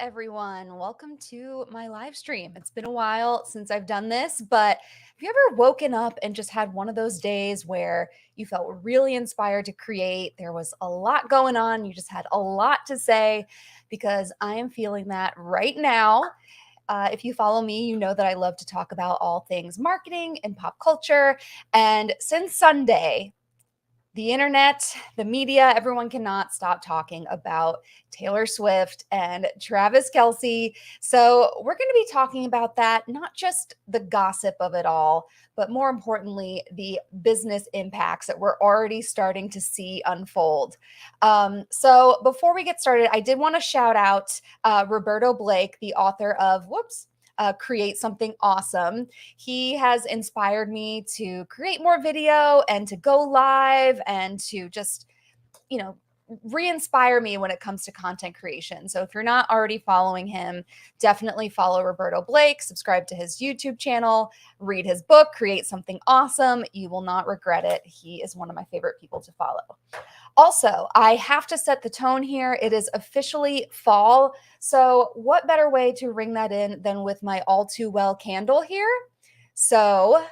everyone. Welcome to my live stream. It's been a while since I've done this, but have you ever woken up and just had one of those days where you felt really inspired to create? There was a lot going on. You just had a lot to say because I am feeling that right now. If you follow me, you know that I love to talk about all things marketing and pop culture. And since Sunday, the internet, the media, everyone cannot stop talking about Taylor Swift and Travis Kelce. So, we're going to be talking about that, not just the gossip of it all, but more importantly, the business impacts that we're already starting to see unfold. So, before we get started, I did want to shout out Roberto Blake, the author of Create Something Awesome. He has inspired me to create more video and to go live and to just, you know, re-inspire me when it comes to content creation. So if you're not already following him, definitely follow Roberto Blake, subscribe to his YouTube channel, read his book, Create Something Awesome. You will not regret it. He is one of my favorite people to follow. Also, I have to set the tone here. It is officially fall. So, what better way to ring that in than with my all too well candle here? So,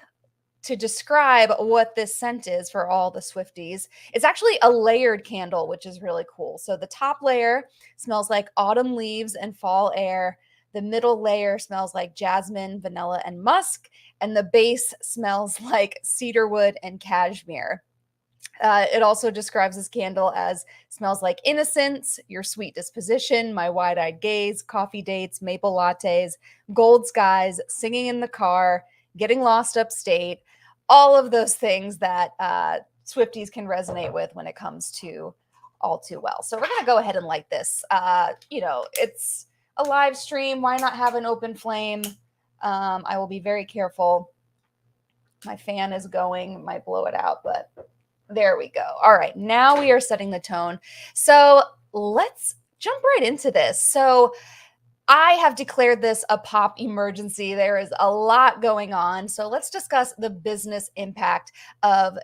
to describe what this scent is for all the Swifties, it's actually a layered candle, which is really cool. So, the top layer smells like autumn leaves and fall air. The middle layer smells like jasmine, vanilla, and musk. And the base smells like cedarwood and cashmere. It also describes this candle as smells like innocence, your sweet disposition, my wide eyed gaze, coffee dates, maple lattes, gold skies, singing in the car, getting lost upstate, all of those things that Swifties can resonate with when it comes to All Too Well. So we're going to go ahead and light this. It's a live stream. Why not have an open flame? I will be very careful. My fan is going, might blow it out, but there we go. All right, now we are setting the tone. So let's jump right into this. So I have declared this a pop emergency. There is a lot going on. So let's discuss the business impact of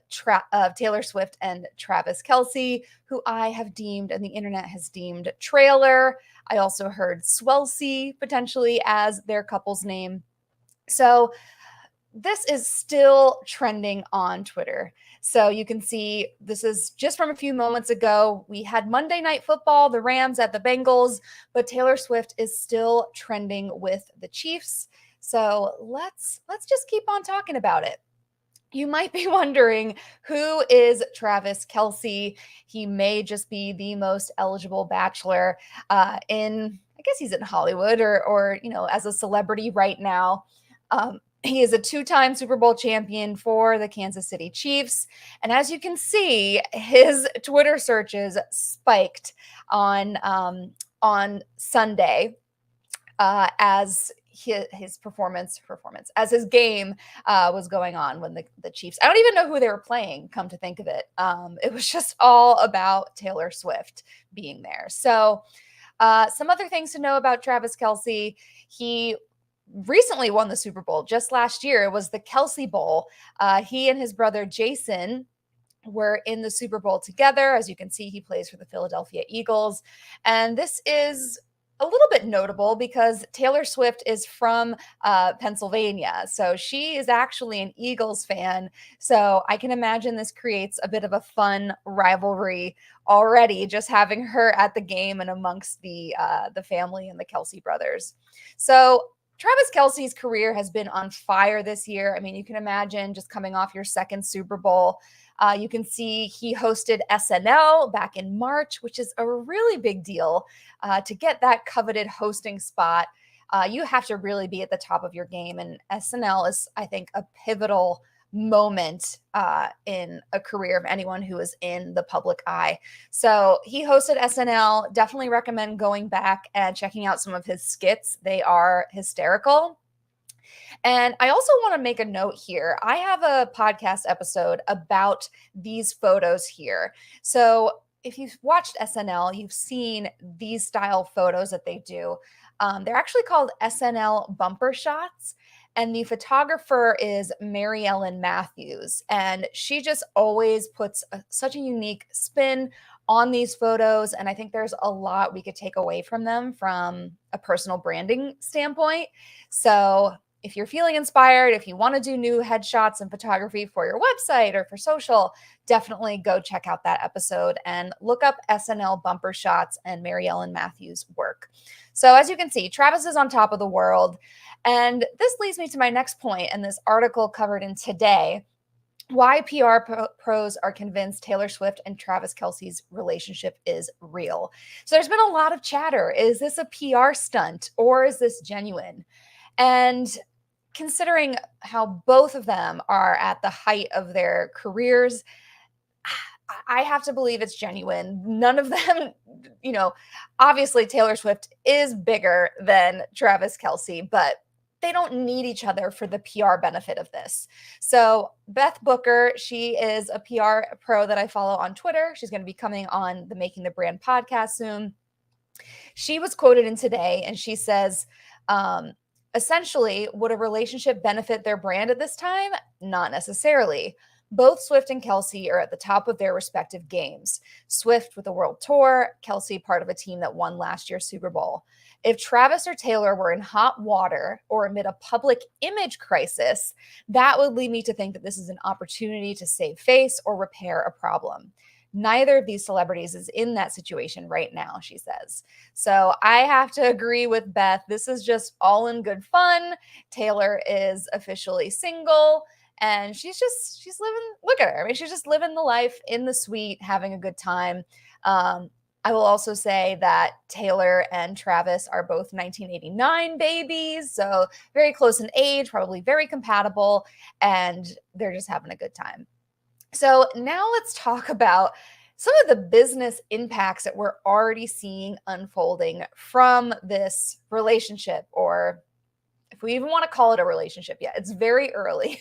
Taylor Swift and Travis Kelce, who I have deemed and the internet has deemed trailer. I also heard Swelsey potentially as their couple's name. So this is still trending on Twitter. So you can see this is just from a few moments ago. We had Monday Night Football, the Rams at the Bengals, but Taylor Swift is still trending with the Chiefs. So let's just keep on talking about it. You might be wondering, who is Travis Kelce? He may just be the most eligible bachelor I guess he's in Hollywood or as a celebrity right now. He is a two-time Super Bowl champion for the Kansas City Chiefs. And as you can see, his Twitter searches spiked on Sunday as his performance as his game was going on when the Chiefs, I don't even know who they were playing, come to think of it. It was just all about Taylor Swift being there. So some other things to know about Travis Kelce. He recently won the Super Bowl just last year. It was the Kelce Bowl. He and his brother Jason were in the Super Bowl together. As you can see, he plays for the Philadelphia Eagles. And this is a little bit notable because Taylor Swift is from Pennsylvania. So she is actually an Eagles fan. So I can imagine this creates a bit of a fun rivalry already, just having her at the game and amongst the family and the Kelce brothers. So Travis Kelce's career has been on fire this year. I mean, you can imagine just coming off your second Super Bowl. You can see he hosted SNL back in March, which is a really big deal. To get that coveted hosting spot, you have to really be at the top of your game. And SNL is, I think, a pivotal moment in a career of anyone who is in the public eye. So he hosted SNL. Definitely recommend going back and checking out some of his skits. They are hysterical. And I also want to make a note here. I have a podcast episode about these photos here. So if you've watched SNL, you've seen these style photos that they do. They're actually called SNL bumper shots. And the photographer is Mary Ellen Matthews. And she just always puts such a unique spin on these photos. And I think there's a lot we could take away from them from a personal branding standpoint. So if you're feeling inspired, if you want to do new headshots and photography for your website or for social, definitely go check out that episode and look up SNL bumper shots and Mary Ellen Matthews' work. So as you can see, Travis is on top of the world. And this leads me to my next point, and this article covered in Today, why pros are convinced Taylor Swift and Travis Kelce's relationship is real. So there's been a lot of chatter. Is this a PR stunt or is this genuine? And considering how both of them are at the height of their careers, I have to believe it's genuine. None of them, obviously Taylor Swift is bigger than Travis Kelce, but they don't need each other for the PR benefit of this. So Beth Booker, she is a PR pro that I follow on Twitter. She's going to be coming on the Making the Brand podcast soon. She was quoted in Today, and she says, essentially, would a relationship benefit their brand at this time? Not necessarily. Both Swift and Kelce are at the top of their respective games. Swift with a world tour, Kelce part of a team that won last year's Super Bowl. If Travis or Taylor were in hot water or amid a public image crisis, that would lead me to think that this is an opportunity to save face or repair a problem. Neither of these celebrities is in that situation right now, she says. So I have to agree with Beth. This is just all in good fun. Taylor is officially single. And she's living, look at her. I mean, she's just living the life in the suite, having a good time. I will also say that Taylor and Travis are both 1989 babies, so very close in age, probably very compatible, and they're just having a good time. So now let's talk about some of the business impacts that we're already seeing unfolding from this relationship, or if we even want to call it a relationship yet. It's very early.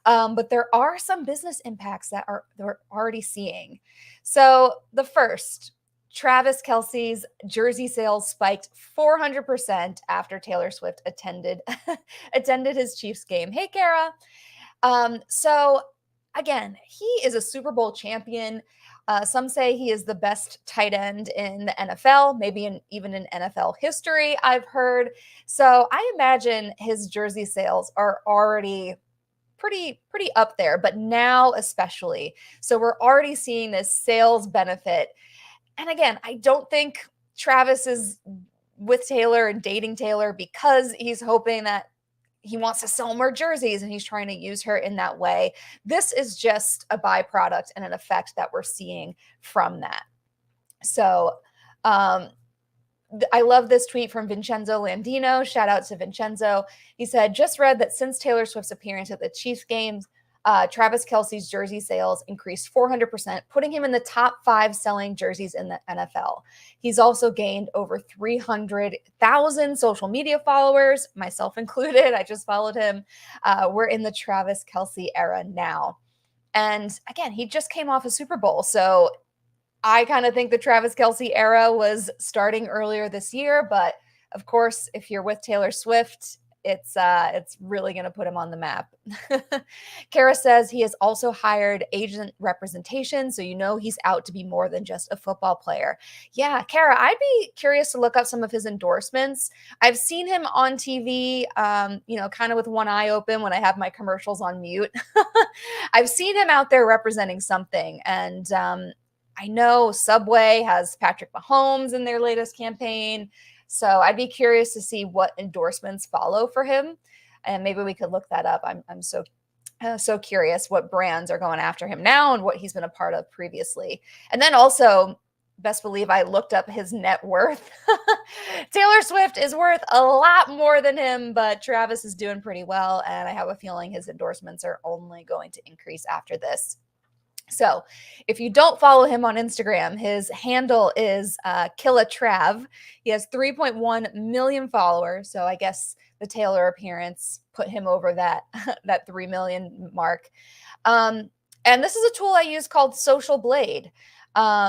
But there are some business impacts that we're already seeing. So the first, Travis Kelce's jersey sales spiked 400% after Taylor Swift attended his Chiefs game. Hey, Kara. So again, he is a Super Bowl champion. Some say he is the best tight end in the NFL, maybe even in NFL history, I've heard. So I imagine his jersey sales are already pretty up there, but now especially. So we're already seeing this sales benefit. And again, I don't think Travis is with Taylor and dating Taylor because he's hoping that he wants to sell more jerseys and he's trying to use her in that way. This is just a byproduct and an effect that we're seeing from that. So I love this tweet from Vincenzo Landino. Shout out to Vincenzo. He said, just read that since Taylor Swift's appearance at the Chiefs games, Travis Kelce's jersey sales increased 400%, putting him in the top 5 selling jerseys in the NFL. He's also gained over 300,000 social media followers, myself included. I just followed him. We're in the Travis Kelce era now. And again, he just came off a Super Bowl. So I kind of think the Travis Kelce era was starting earlier this year. But of course, if you're with Taylor Swift, it's really going to put him on the map. Kara says he has also hired agent representation, so he's out to be more than just a football player. Yeah, Kara, I'd be curious to look up some of his endorsements. I've seen him on TV, kind of with one eye open when I have my commercials on mute. I've seen him out there representing something, and I know Subway has Patrick Mahomes in their latest campaign. So I'd be curious to see what endorsements follow for him. And maybe we could look that up. I'm so curious what brands are going after him now and what he's been a part of previously. And then also, best believe I looked up his net worth. Taylor Swift is worth a lot more than him, but Travis is doing pretty well. And I have a feeling his endorsements are only going to increase after this. So if you don't follow him on Instagram, his handle is KillaTrav. He has 3.1 million followers. So I guess the Taylor appearance put him over that 3 million mark. And this is a tool I use called Social Blade.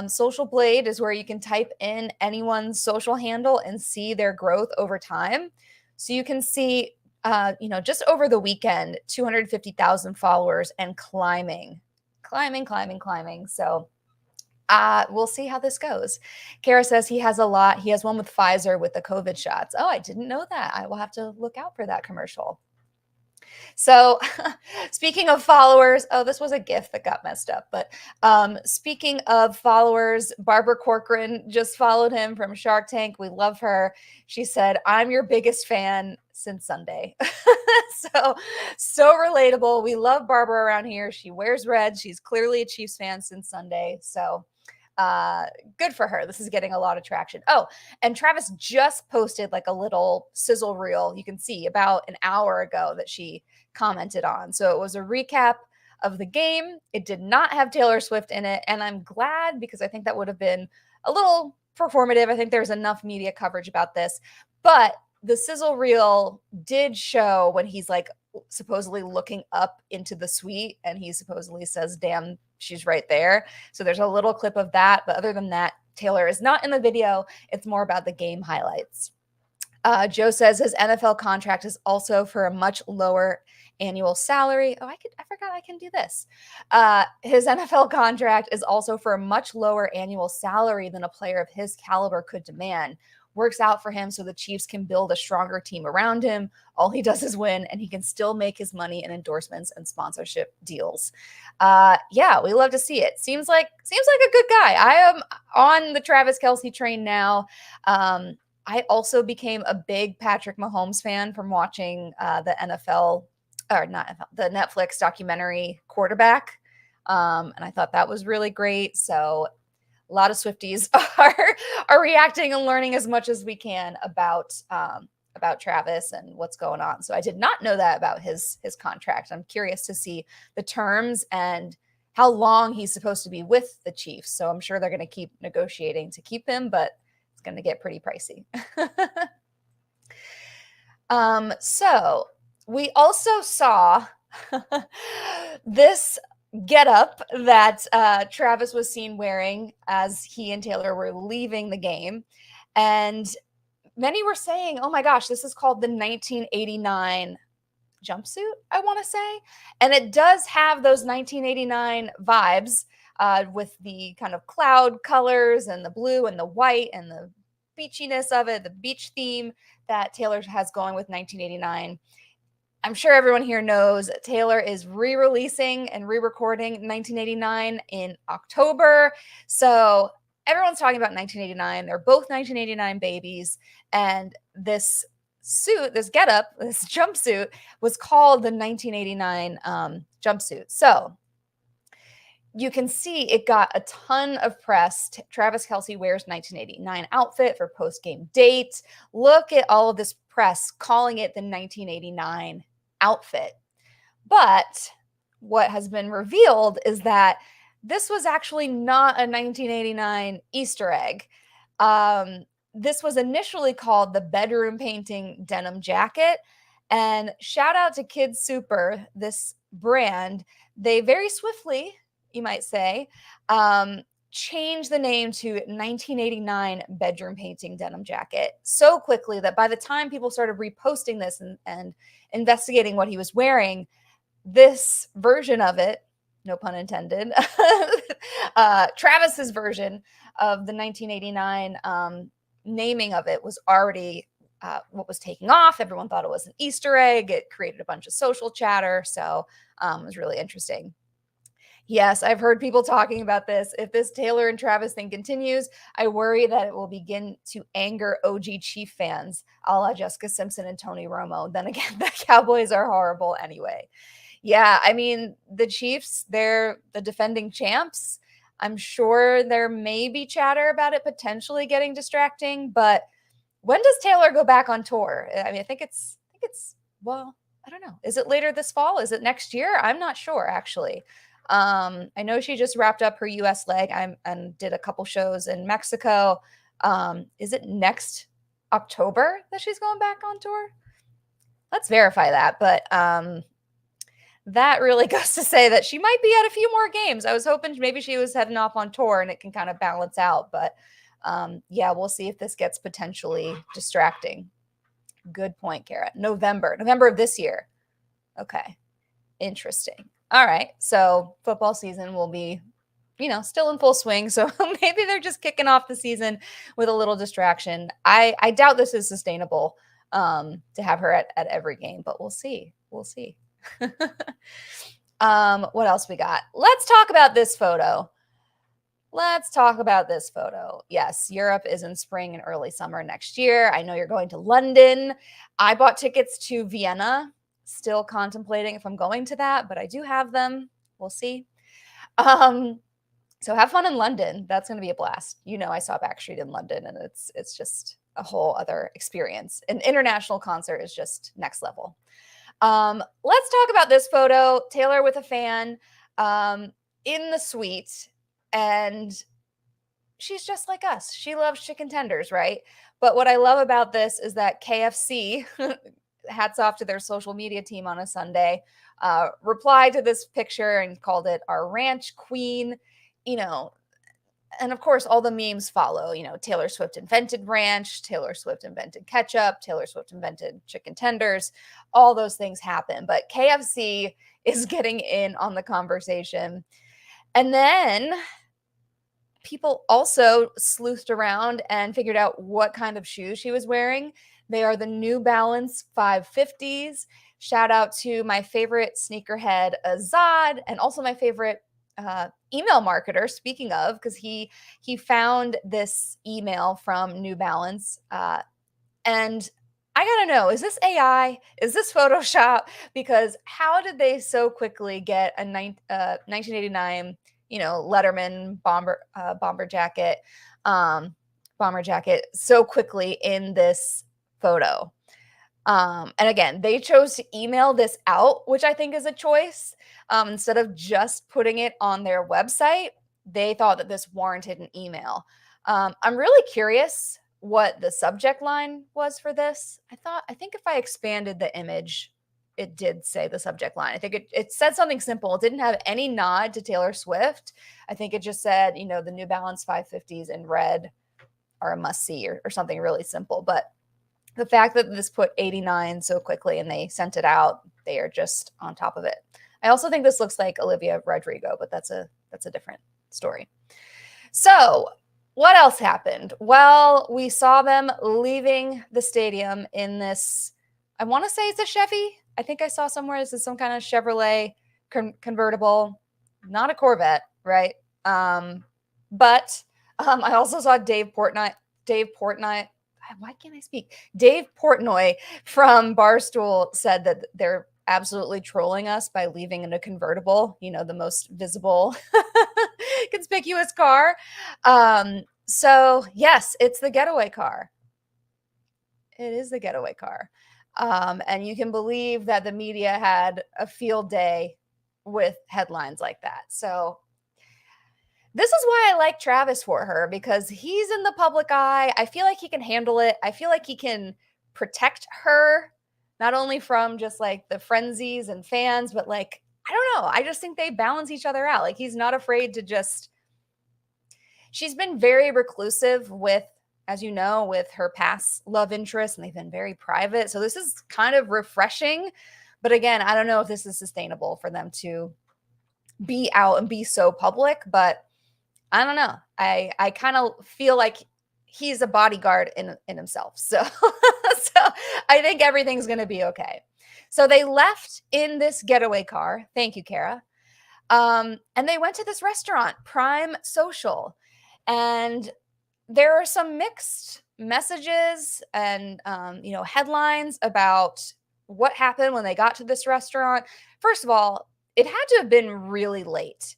Social Blade is where you can type in anyone's social handle and see their growth over time. So you can see just over the weekend, 250,000 followers and climbing. So we'll see how this goes. Kara says he has a lot. He has one with Pfizer with the COVID shots. Oh, I didn't know that. I will have to look out for that commercial. So speaking of followers, oh, this was a GIF that got messed up. But speaking of followers, Barbara Corcoran just followed him from Shark Tank. We love her. She said, I'm your biggest fan since Sunday. So relatable. We love Barbara around here. She wears red. She's clearly a Chiefs fan since Sunday. So good for her. This is getting a lot of traction. Oh, and Travis just posted like a little sizzle reel you can see about an hour ago that she commented on. So it was a recap of the game. It did not have Taylor Swift in it, and I'm glad because I think that would have been a little performative. I think there's enough media coverage about this, but the sizzle reel did show when he's like supposedly looking up into the suite and he supposedly says, damn, she's right there. So there's a little clip of that. But other than that, Taylor is not in the video. It's more about the game highlights. Joe says his NFL contract is also for a much lower annual salary. Oh, I forgot I can do this. His NFL contract is also for a much lower annual salary than a player of his caliber could demand. Works out for him so the Chiefs can build a stronger team around him. All he does is win, and he can still make his money in endorsements and sponsorship deals. Yeah, we love to see it. Seems like a good guy. I am on the Travis Kelce train now. I also became a big Patrick Mahomes fan from watching the NFL, or not NFL, the Netflix documentary Quarterback. And I thought that was really great. So a lot of Swifties are reacting and learning as much as we can about Travis and what's going on. So I did not know that about his contract. I'm curious to see the terms and how long he's supposed to be with the Chiefs. So I'm sure they're going to keep negotiating to keep him, but it's going to get pretty pricey. So we also saw this getup that Travis was seen wearing as he and Taylor were leaving the game. And many were saying, oh my gosh, this is called the 1989 jumpsuit, I want to say. And it does have those 1989 vibes with the kind of cloud colors and the blue and the white and the beachiness of it, the beach theme that Taylor has going with 1989. I'm sure everyone here knows Taylor is re-releasing and re-recording 1989 in October. So everyone's talking about 1989. They're both 1989 babies. And this suit, this getup, this jumpsuit was called the 1989 jumpsuit. So you can see it got a ton of press. Travis Kelce wears 1989 outfit for post-game date. Look at all of this press calling it the 1989 outfit. But what has been revealed is that this was actually not a 1989 Easter egg. This was initially called the bedroom painting denim jacket. And shout out to Kids Super, this brand. They very swiftly, you might say, changed the name to 1989 bedroom painting denim jacket so quickly that by the time people started reposting this and investigating what he was wearing, this version of it, no pun intended, Travis's version of the 1989 naming of it was already what was taking off. Everyone thought it was an Easter egg. It created a bunch of social chatter. So it was really interesting. Yes, I've heard people talking about this. If this Taylor and Travis thing continues, I worry that it will begin to anger OG Chief fans, a la Jessica Simpson and Tony Romo. Then again, the Cowboys are horrible anyway. Yeah, I mean, the Chiefs, they're the defending champs. I'm sure there may be chatter about it potentially getting distracting, but when does Taylor go back on tour? I mean, I think it's well, I don't know. Is it later this fall? Is it next year? I'm not sure, actually. I know she just wrapped up her US leg and did a couple shows in Mexico. Is it next October that she's going back on tour? Let's verify that. But that really goes to say that she might be at a few more games. I was hoping maybe she was heading off on tour and it can kind of balance out. But yeah, we'll see if this gets potentially distracting. Good point, Kara. November of this year. Okay. Interesting. All right. So football season will be, still in full swing. So maybe they're just kicking off the season with a little distraction. I doubt this is sustainable to have her at every game, but we'll see. We'll see. What else we got? Let's talk about this photo. Yes, Europe is in spring and early summer next year. I know you're going to London. I bought tickets to Vienna. Still contemplating if I'm going to that, but I do have them. We'll see. So have fun in London. That's going to be a blast. I saw Backstreet in London, and it's just a whole other experience. An international concert is just next level. Let's talk about this photo. Taylor with a fan in the suite, and she's just like us. She loves chicken tenders, right? But what I love about this is that KFC, hats off to their social media team on a Sunday, replied to this picture and called it our ranch queen, and of course all the memes follow. Taylor Swift invented ranch, Taylor Swift invented ketchup, Taylor Swift invented chicken tenders. All those things happen, but KFC is getting in on the conversation. And then people also sleuthed around and figured out what kind of shoes she was wearing. They are the New Balance 550s. Shout out to my favorite sneakerhead, Azad, and also my favorite email marketer, speaking of, because he found this email from New Balance. And I gotta know, is this AI? Is this Photoshop? Because how did they so quickly get a 1989, Letterman bomber jacket so quickly in this photo? And again, they chose to email this out, which I think is a choice. Instead of just putting it on their website, they thought that this warranted an email. I'm really curious what the subject line was for this. I think if I expanded the image, it did say the subject line. I think it said something simple. It didn't have any nod to Taylor Swift. I think it just said, the New Balance 550s in red are a must-see or something really simple. But the fact that this put 89 so quickly and they sent it out, they are just on top of it. I also think this looks like Olivia Rodrigo, but that's a different story. So what else happened? Well, we saw them leaving the stadium in this, I want to say it's a Chevy. I think I saw somewhere this is some kind of Chevrolet convertible, not a Corvette, right? But I also saw Dave Portnoy. Why can't I speak? Dave Portnoy from Barstool said that they're absolutely trolling us by leaving in a convertible, the most visible, conspicuous car. So yes, it's the getaway car. It is the getaway car. And you can believe that the media had a field day with headlines like that. So this is why I like Travis for her, because he's in the public eye. I feel like he can handle it. I feel like he can protect her, not only from just like the frenzies and fans, but like, I don't know. I just think they balance each other out. Like he's not afraid to just, she's been very reclusive with, as you know, with her past love interests, and they've been very private. So this is kind of refreshing. But again, I don't know if this is sustainable for them to be out and be so public, but I don't know. I kind of feel like he's a bodyguard in himself. So, so I think everything's going to be okay. So they left in this getaway car. Thank you, Kara. And they went to this restaurant, Prime Social. And there are some mixed messages and, headlines about what happened when they got to this restaurant. First of all, it had to have been really late.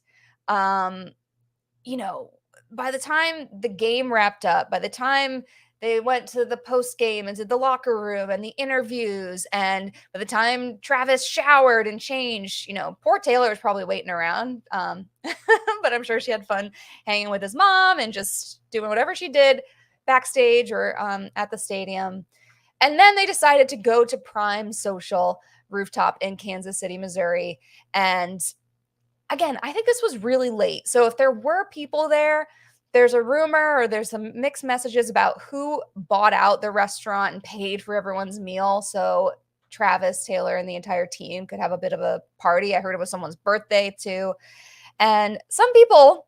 By the time the game wrapped up, by the time they went to the post game and to the locker room and the interviews, and by the time Travis showered and changed, poor Taylor was probably waiting around. But I'm sure she had fun hanging with his mom and just doing whatever she did backstage or at the stadium. And then they decided to go to Prime Social rooftop in Kansas City, Missouri. And again, I think this was really late. So if there were people there, there's a rumor or there's some mixed messages about who bought out the restaurant and paid for everyone's meal. So Travis, Taylor, and the entire team could have a bit of a party. I heard it was someone's birthday too. And some people,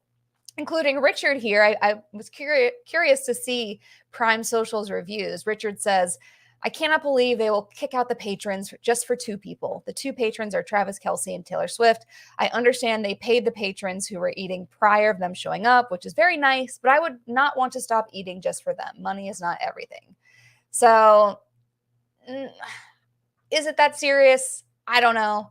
including Richard here, I was curious to see Prime Social's reviews. Richard says, I cannot believe they will kick out the patrons just for two people. The two patrons are Travis Kelce and Taylor Swift. I understand they paid the patrons who were eating prior of them showing up, which is very nice, but I would not want to stop eating just for them. Money is not everything. So is it that serious? I don't know.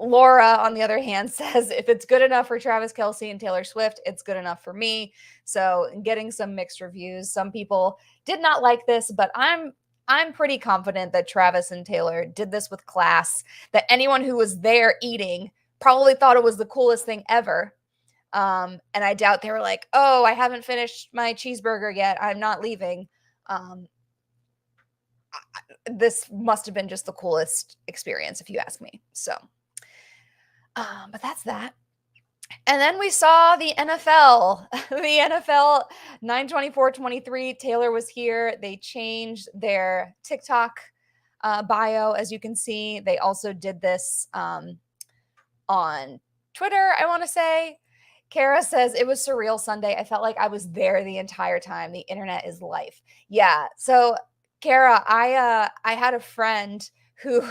Laura, on the other hand, says if it's good enough for Travis Kelce and Taylor Swift, it's good enough for me. So getting some mixed reviews. Some people did not like this, but I'm pretty confident that Travis and Taylor did this with class, that anyone who was there eating probably thought it was the coolest thing ever. And I doubt they were like, oh, I haven't finished my cheeseburger yet, I'm not leaving. This must have been just the coolest experience, if you ask me. So, but that's that. And then we saw the NFL. The NFL 9/24/23. Taylor was here. They changed their TikTok bio, as you can see. They also did this on Twitter, I want to say. Kara says, it was surreal Sunday. I felt like I was there the entire time. The internet is life. Yeah. So, Kara, I had a friend who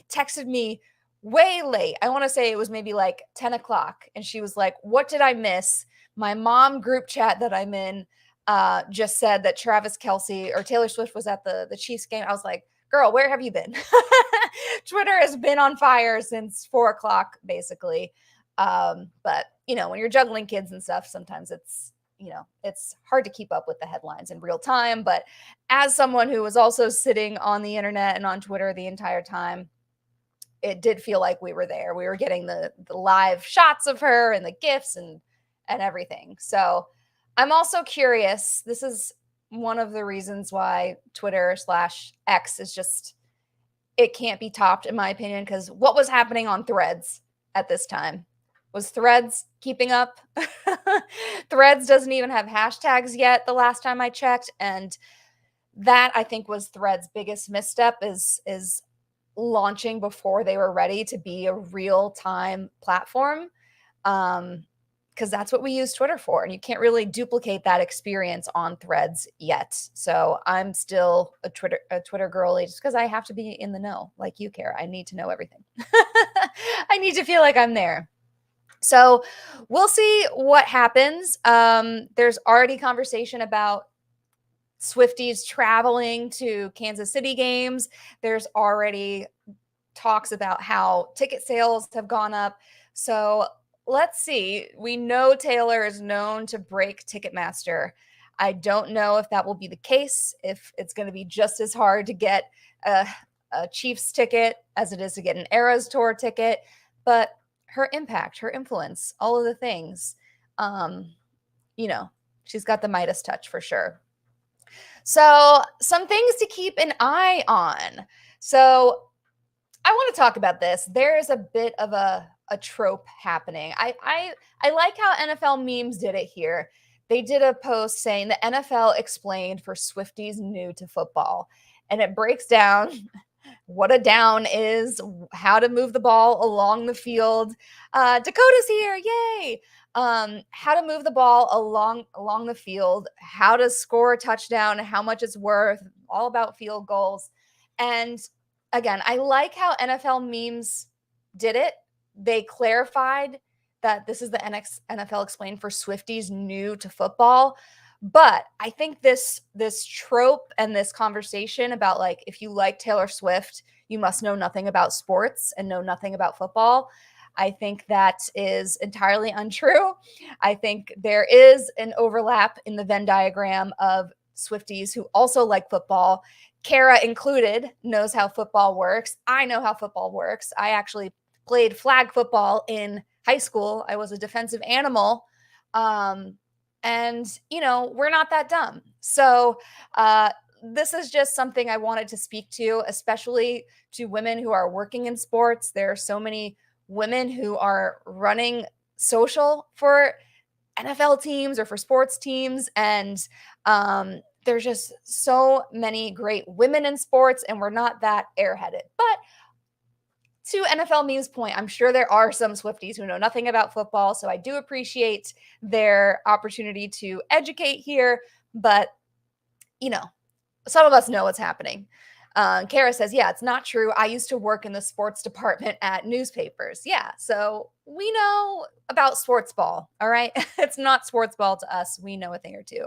texted me way late. I want to say it was maybe like 10 o'clock. And she was like, what did I miss? My mom group chat that I'm in just said that Travis Kelce or Taylor Swift was at the Chiefs game. I was like, girl, where have you been? Twitter has been on fire since 4 o'clock, basically. But, when you're juggling kids and stuff, sometimes it's hard to keep up with the headlines in real time. But as someone who was also sitting on the internet and on Twitter the entire time, it did feel like we were there. We were getting the live shots of her and the GIFs and everything. So I'm also curious. This is one of the reasons why Twitter/X is just, it can't be topped, in my opinion, because what was happening on Threads at this time? Was Threads keeping up? Threads doesn't even have hashtags yet the last time I checked. And that, I think, was Threads' biggest misstep is launching before they were ready to be a real-time platform. Because that's what we use Twitter for. And you can't really duplicate that experience on Threads yet. So I'm still a Twitter girly just because I have to be in the know like you, Kara. I need to know everything. I need to feel like I'm there. So we'll see what happens. There's already conversation about Swifties traveling to Kansas City games. There's already talks about how ticket sales have gone up. So let's see. We know Taylor is known to break Ticketmaster. I don't know if that will be the case, if it's going to be just as hard to get a Chiefs ticket as it is to get an Eras Tour ticket. But her impact, her influence, all of the things, she's got the Midas touch for sure. So some things to keep an eye on. So I want to talk about this. There is a bit of a trope happening. I like how NFL memes did it here. They did a post saying the NFL explained for Swifties new to football. And it breaks down what a down is, how to move the ball along the field. Dakota's here, yay! How to move the ball along the field, how to score a touchdown, how much it's worth, all about field goals. And again, I like how NFL memes did it. They clarified that this is the NFL explained for Swifties new to football. But I think this trope and this conversation about, like, if you like Taylor Swift, you must know nothing about sports and know nothing about football. I think that is entirely untrue. I think there is an overlap in the Venn diagram of Swifties who also like football. Kara included knows how football works. I know how football works. I actually played flag football in high school. I was a defensive animal. And, we're not that dumb. So this is just something I wanted to speak to, especially to women who are working in sports. There are so many women who are running social for NFL teams or for sports teams. And there's just so many great women in sports, and we're not that airheaded. But to NFL memes point, I'm sure there are some Swifties who know nothing about football. So I do appreciate their opportunity to educate here. But, you know, some of us know what's happening. Kara says, yeah, it's not true. I used to work in the sports department at newspapers. Yeah, so we know about sports ball. All right. It's not sports ball to us. We know a thing or two.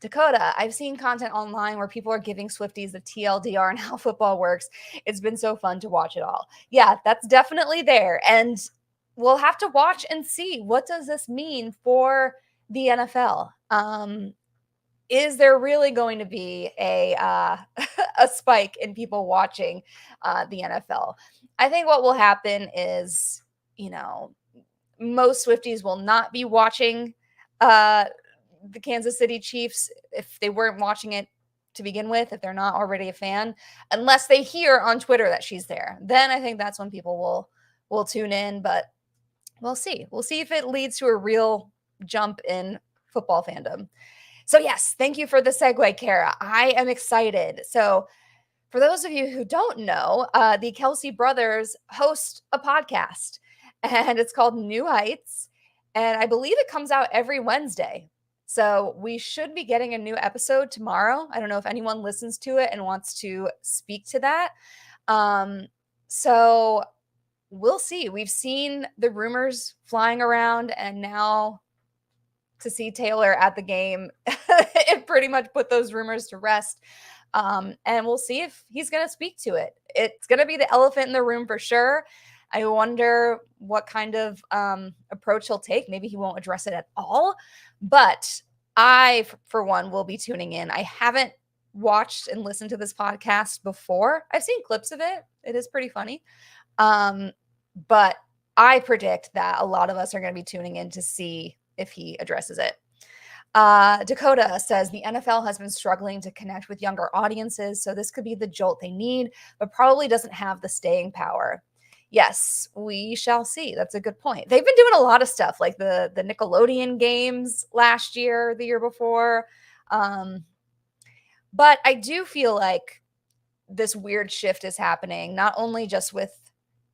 Dakota, I've seen content online where people are giving Swifties the TLDR on how football works. It's been so fun to watch it all. Yeah, that's definitely there. And we'll have to watch and see, what does this mean for the NFL? Is there really going to be a a spike in people watching the NFL? I think what will happen is, most Swifties will not be watching uh, the Kansas City Chiefs if they weren't watching it to begin with, if they're not already a fan, unless they hear on Twitter that she's there. Then I think that's when people will tune in. But we'll see. We'll see if it leads to a real jump in football fandom. So yes, thank you for the segue, Kara. I am excited. So for those of you who don't know, the Kelce brothers host a podcast, and it's called New Heights. And I believe it comes out every Wednesday. So we should be getting a new episode tomorrow. I don't know if anyone listens to it and wants to speak to that. So we'll see. We've seen the rumors flying around, and now to see Taylor at the game, it pretty much put those rumors to rest. And we'll see if he's going to speak to it. It's going to be the elephant in the room for sure. I wonder what kind of approach he'll take. Maybe he won't address it at all. But I, for one, will be tuning in. I haven't watched and listened to this podcast before. I've seen clips of it. It is pretty funny. But I predict that a lot of us are going to be tuning in to see if he addresses it. Dakota says the NFL has been struggling to connect with younger audiences, so this could be the jolt they need, but probably doesn't have the staying power. Yes, we shall see. That's a good point. They've been doing a lot of stuff, like the Nickelodeon games last year, the year before. But I do feel like this weird shift is happening, not only just with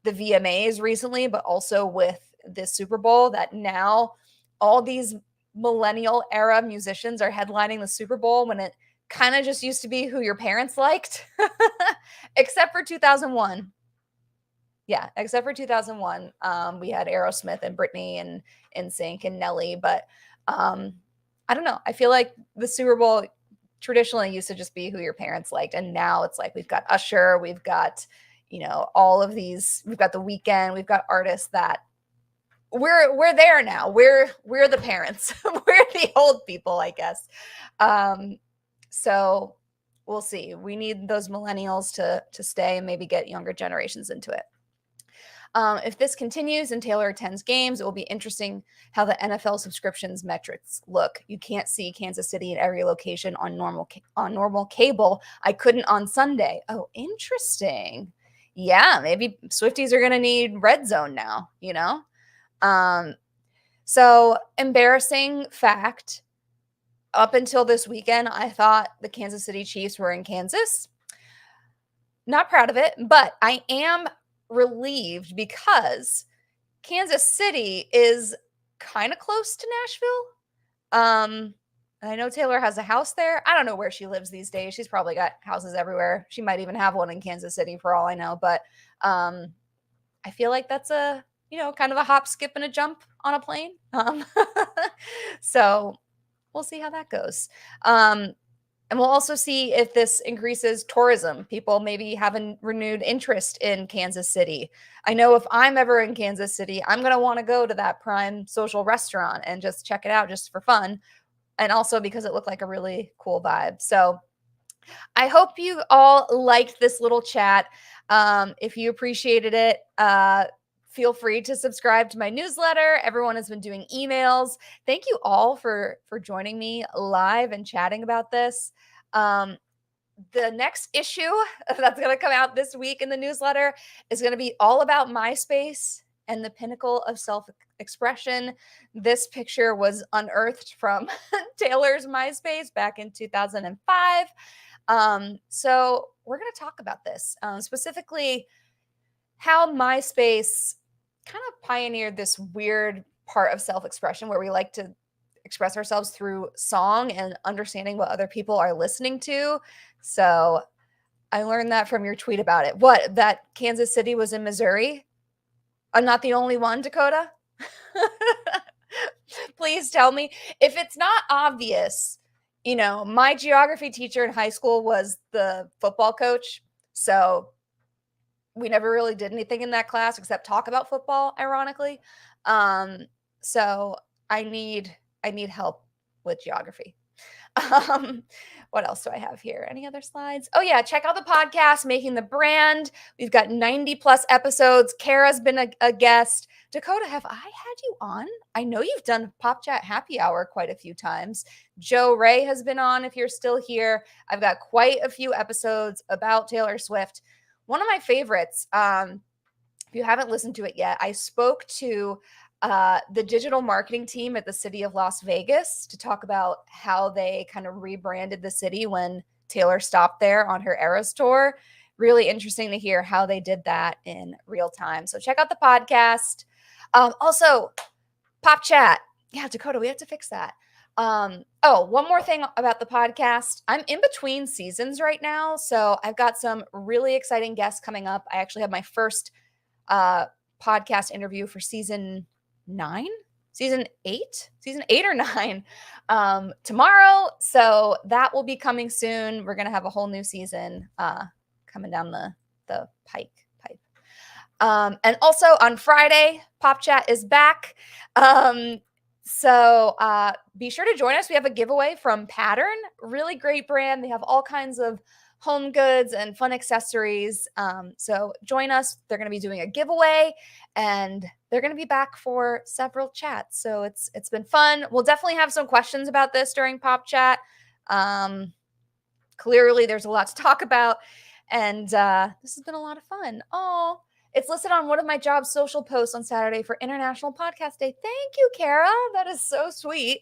the VMAs recently, but also with this Super Bowl, that now all these millennial era musicians are headlining the Super Bowl when it kind of just used to be who your parents liked, except for 2001. Yeah, except for 2001. We had Aerosmith and Britney and NSYNC and Nelly, but I don't know. I feel like the Super Bowl traditionally used to just be who your parents liked, and now it's like we've got Usher, we've got all of these, we've got The Weeknd, we've got artists that we're there now. We're the parents. We're the old people, I guess. So we'll see. We need those millennials to stay and maybe get younger generations into it. If this continues and Taylor attends games, it will be interesting how the NFL subscriptions metrics look. You can't see Kansas City in every location on normal cable. I couldn't on Sunday. Oh, interesting. Yeah, maybe Swifties are going to need Red Zone now, So embarrassing fact, up until this weekend, I thought the Kansas City Chiefs were in Kansas. Not proud of it, but I am relieved because Kansas City is kind of close to Nashville. I know Taylor has a house there. I don't know where she lives these days. She's probably got houses everywhere. She might even have one in Kansas City for all I know, but I feel like that's a kind of a hop, skip, and a jump on a plane. So we'll see how that goes. And we'll also see if this increases tourism. People maybe have a renewed interest in Kansas City. I know if I'm ever in Kansas City, I'm going to want to go to that prime social restaurant and just check it out just for fun. And also because it looked like a really cool vibe. So I hope you all liked this little chat. If you appreciated it, feel free to subscribe to my newsletter. Everyone has been doing emails. Thank you all for joining me live and chatting about this. The next issue that's going to come out this week in the newsletter is going to be all about MySpace and the pinnacle of self-expression. This picture was unearthed from Taylor's MySpace back in 2005. So we're going to talk about this, specifically how MySpace kind of pioneered this weird part of self-expression where we like to express ourselves through song and understanding what other people are listening to. So I learned that from your tweet about it. What, that Kansas City was in Missouri? I'm not the only one, Dakota? Please tell me. If it's not obvious, my geography teacher in high school was the football coach. So we never really did anything in that class except talk about football, ironically. So I need help with geography. What else do I have here? Any other slides? Oh yeah, check out the podcast, Making the Brand. We've got 90 plus episodes. Kara's been a guest. Dakota, have I had you on? I know you've done Pop Chat Happy Hour quite a few times. Joe Ray has been on if you're still here. I've got quite a few episodes about Taylor Swift. One of my favorites, if you haven't listened to it yet, I spoke to the digital marketing team at the city of Las Vegas to talk about how they kind of rebranded the city when Taylor stopped there on her Eras tour. Really interesting to hear how they did that in real time. So check out the podcast. Also, Pop Chat. Yeah, Dakota, we have to fix that. One more thing about the podcast. I'm in between seasons right now, so I've got some really exciting guests coming up. I actually have my first podcast interview for season 8 or 9 tomorrow. So that will be coming soon. We're going to have a whole new season coming down the pipe. And also on Friday, Pop Chat is back. So be sure to join us. We have a giveaway from Pattern, really great brand. They have all kinds of home goods and fun accessories. So join us. They're going to be doing a giveaway and they're going to be back for several chats. So it's been fun. We'll definitely have some questions about this during Pop Chat. Clearly there's a lot to talk about and this has been a lot of fun. Oh, it's listed on one of my job's social posts on Saturday for International Podcast Day. Thank you, Kara. That is so sweet.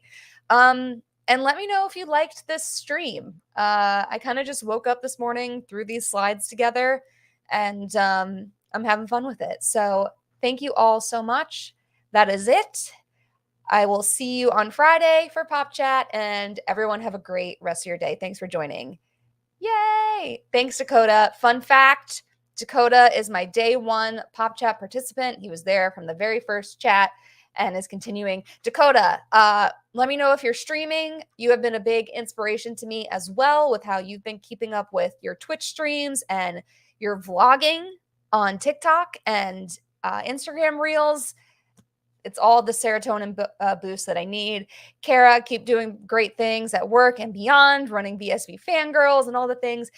And let me know if you liked this stream. I kind of just woke up this morning, threw these slides together, and I'm having fun with it. So thank you all so much. That is it. I will see you on Friday for Pop Chat, and everyone have a great rest of your day. Thanks for joining. Yay! Thanks, Dakota. Fun fact, Dakota is my day 1 Pop Chat participant. He was there from the very first chat and is continuing. Dakota, let me know if you're streaming. You have been a big inspiration to me as well with how you've been keeping up with your Twitch streams and your vlogging on TikTok and Instagram Reels. It's all the serotonin boost that I need. Kara, keep doing great things at work and beyond, running BSB Fangirls and all the things.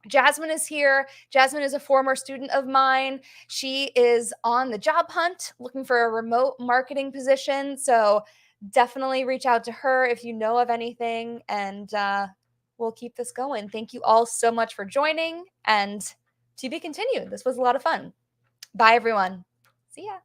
Jasmine is here. Jasmine is a former student of mine. She is on the job hunt, looking for a remote marketing position. So definitely reach out to her if you know of anything, and we'll keep this going. Thank you all so much for joining, and to be continued. This was a lot of fun. Bye, everyone. See ya.